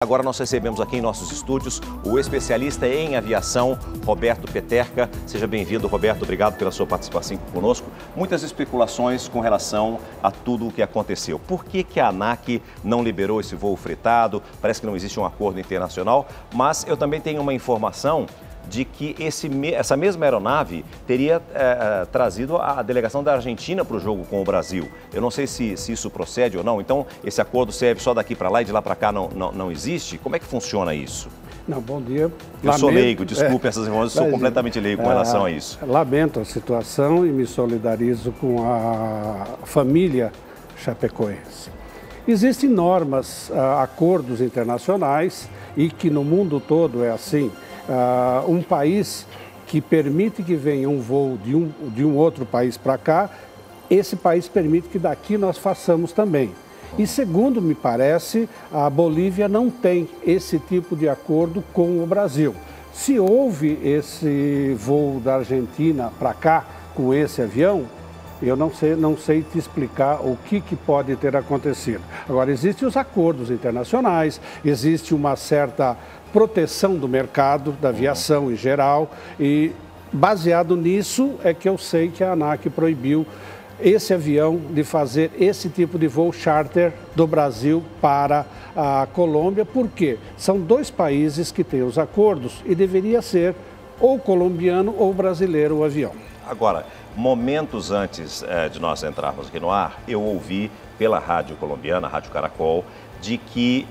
Agora nós recebemos aqui em nossos estúdios o especialista em aviação, Roberto Peterka. Seja bem-vindo, Roberto. Obrigado pela sua participação conosco. Muitas especulações com relação a tudo o que aconteceu. Por que a ANAC não liberou esse voo fretado? Parece que não existe um acordo internacional, mas eu também tenho uma informação de que essa mesma aeronave teria trazido a delegação da Argentina para o jogo com o Brasil. Eu não sei se isso procede ou não, então esse acordo serve só daqui para lá e de lá para cá não existe? Como é que funciona isso? Não, bom dia. Eu sou leigo, desculpe essas informações, sou completamente leigo com relação a isso. Lamento a situação e me solidarizo com a família chapecoense. Existem normas, acordos internacionais e que no mundo todo é assim. Um país que permite que venha um voo de um outro país para cá, esse país permite que daqui nós façamos também. E segundo me parece, a Bolívia não tem esse tipo de acordo com o Brasil. Se houve esse voo da Argentina para cá com esse avião, eu não sei te explicar o que pode ter acontecido. Agora, existem os acordos internacionais, existe uma certa proteção do mercado, da aviação em geral, e baseado nisso é que eu sei que a ANAC proibiu esse avião de fazer esse tipo de voo charter do Brasil para a Colômbia, porque são dois países que têm os acordos e deveria ser ou colombiano ou brasileiro o avião. Agora, momentos antes de nós entrarmos aqui no ar, eu ouvi pela rádio colombiana, a Rádio Caracol, de que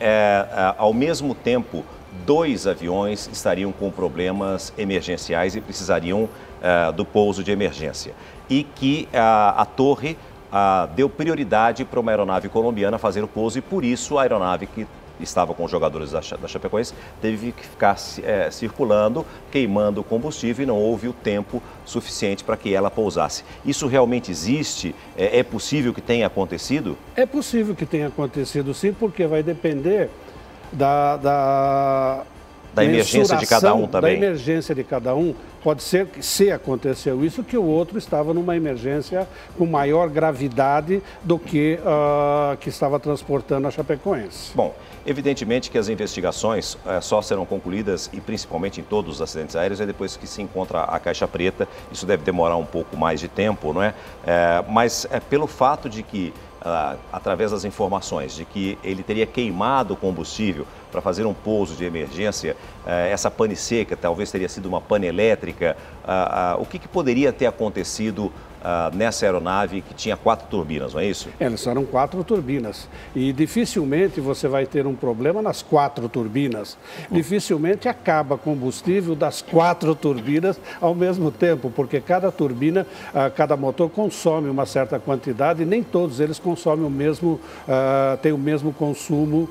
ao mesmo tempo dois aviões estariam com problemas emergenciais e precisariam do pouso de emergência. E que a torre deu prioridade para uma aeronave colombiana fazer o pouso e por isso a aeronave que estava com os jogadores da Chapecoense teve que ficar circulando, queimando combustível e não houve o tempo suficiente para que ela pousasse. Isso realmente existe? É possível que tenha acontecido? É possível que tenha acontecido sim, porque vai depender da emergência de cada um também. Da emergência de cada um. Pode ser que, se aconteceu isso, que o outro estava numa emergência com maior gravidade do que estava transportando a Chapecoense. Bom, evidentemente que as investigações só serão concluídas, e principalmente em todos os acidentes aéreos, depois que se encontra a caixa preta. Isso deve demorar um pouco mais de tempo, não é? Mas pelo fato de que, através das informações de que ele teria queimado o combustível para fazer um pouso de emergência, essa pane seca talvez teria sido uma pane elétrica, o que poderia ter acontecido nessa aeronave que tinha 4 turbinas, não é isso? Elas eram 4 turbinas e dificilmente você vai ter um problema nas 4 turbinas. Dificilmente acaba combustível das 4 turbinas ao mesmo tempo, porque cada turbina, cada motor consome uma certa quantidade e nem todos eles consomem o mesmo, têm o mesmo consumo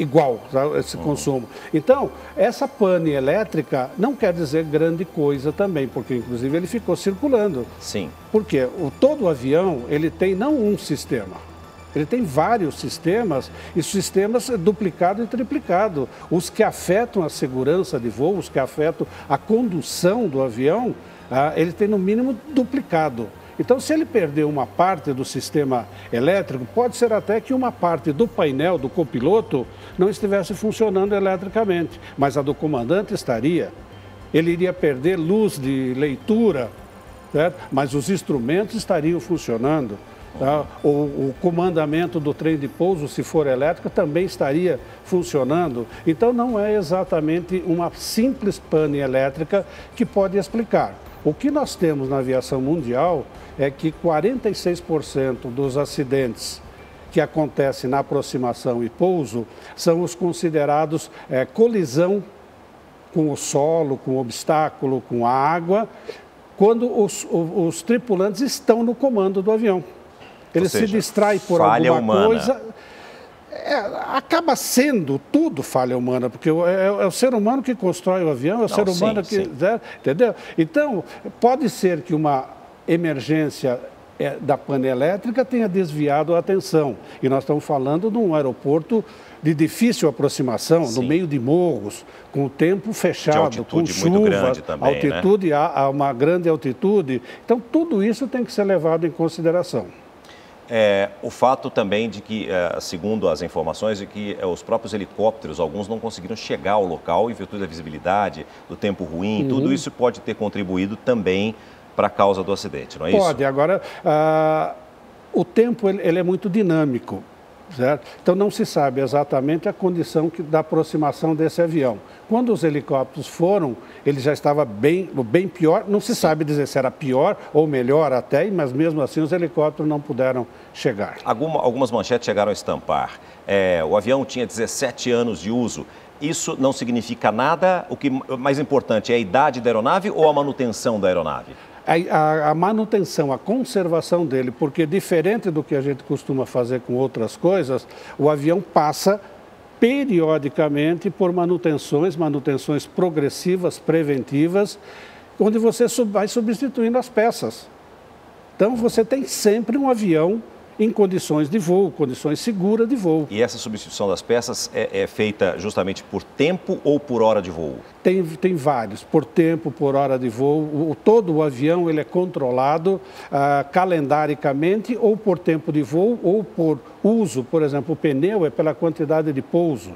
igual, esse consumo. Então, essa pane elétrica não quer dizer grande coisa também, porque inclusive ele ficou circulando. Sim. Porque todo o avião, ele tem não um sistema, ele tem vários sistemas e sistemas duplicado e triplicado. Os que afetam a segurança de voo, os que afetam a condução do avião, ele tem no mínimo duplicado. Então, se ele perder uma parte do sistema elétrico, pode ser até que uma parte do painel do copiloto não estivesse funcionando eletricamente, mas a do comandante estaria. Ele iria perder luz de leitura, certo? Mas os instrumentos estariam funcionando. Tá? O comandamento do trem de pouso, se for elétrico, também estaria funcionando. Então, não é exatamente uma simples pane elétrica que pode explicar. O que nós temos na aviação mundial é que 46% dos acidentes que acontecem na aproximação e pouso são os considerados colisão com o solo, com o obstáculo, com a água, quando os tripulantes estão no comando do avião. Ele se distrai por alguma coisa. Acaba sendo tudo falha humana, porque é o ser humano que constrói o avião, é o ser humano que... Entendeu? Então, pode ser que uma emergência da pane elétrica tenha desviado a atenção. E nós estamos falando de um aeroporto de difícil aproximação, no meio de morros, com o tempo fechado, com chuva, muito grande também, altitude, há uma grande altitude. Então, tudo isso tem que ser levado em consideração. O fato também de que, segundo as informações, de que os próprios helicópteros, alguns não conseguiram chegar ao local em virtude da visibilidade, do tempo ruim, tudo isso pode ter contribuído também para a causa do acidente, não é isso? Pode. Agora, o tempo ele é muito dinâmico, certo? Então não se sabe exatamente a condição da aproximação desse avião. Quando os helicópteros foram, ele já estava bem pior, não se sabe dizer se era pior ou melhor até, mas mesmo assim os helicópteros não puderam chegar. Algumas manchetes chegaram a estampar. O avião tinha 17 anos de uso. Isso não significa nada? O que mais importante é a idade da aeronave ou a manutenção da aeronave? A manutenção, a conservação dele, porque diferente do que a gente costuma fazer com outras coisas, o avião passa periodicamente por manutenções progressivas, preventivas, onde você vai substituindo as peças. Então você tem sempre um avião em condições de voo, condições seguras de voo. E essa substituição das peças é feita justamente por tempo ou por hora de voo? Tem vários, por tempo, por hora de voo. Todo o avião ele é controlado calendaricamente ou por tempo de voo ou por uso. Por exemplo, o pneu é pela quantidade de pouso,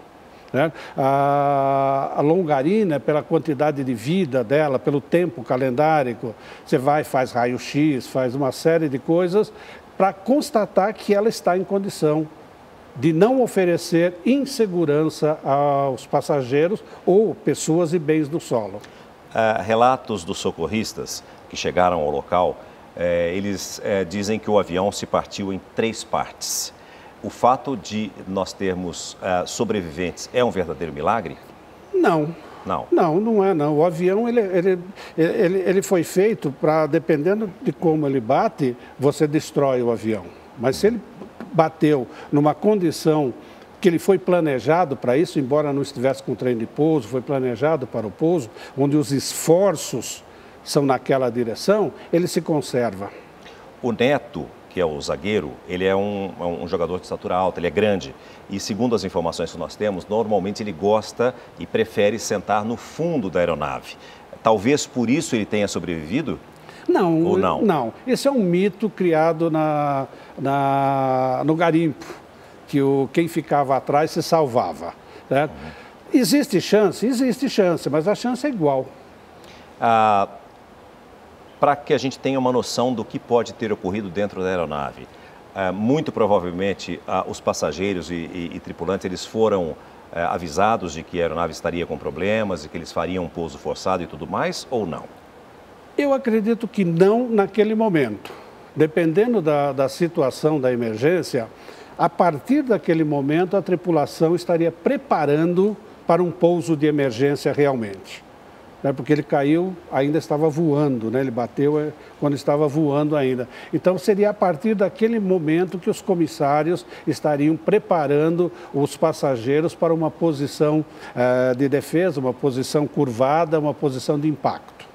né? A longarina é pela quantidade de vida dela, pelo tempo calendárico. Você faz raio-x, faz uma série de coisas para constatar que ela está em condição de não oferecer insegurança aos passageiros ou pessoas e bens do solo. Relatos dos socorristas que chegaram ao local, eles dizem que o avião se partiu em 3 partes. O fato de nós termos sobreviventes é um verdadeiro milagre? Não. Não é não. O avião ele foi feito para, dependendo de como ele bate, você destrói o avião. Mas se ele bateu numa condição que ele foi planejado para isso, embora não estivesse com trem de pouso, foi planejado para o pouso, onde os esforços são naquela direção, ele se conserva. O Neto, que é o zagueiro, ele é um jogador de estatura alta, ele é grande. E segundo as informações que nós temos, normalmente ele gosta e prefere sentar no fundo da aeronave. Talvez por isso ele tenha sobrevivido? Não, ou não? Não. Esse é um mito criado no garimpo, que quem ficava atrás se salvava, né? Existe chance, mas a chance é igual. Para que a gente tenha uma noção do que pode ter ocorrido dentro da aeronave, muito provavelmente os passageiros e tripulantes eles foram avisados de que a aeronave estaria com problemas e que eles fariam um pouso forçado e tudo mais, ou não? Eu acredito que não naquele momento. Dependendo da situação da emergência, a partir daquele momento a tripulação estaria preparando para um pouso de emergência realmente. Porque ele caiu, ainda estava voando, né? Ele bateu quando estava voando ainda. Então seria a partir daquele momento que os comissários estariam preparando os passageiros para uma posição de defesa, uma posição curvada, uma posição de impacto.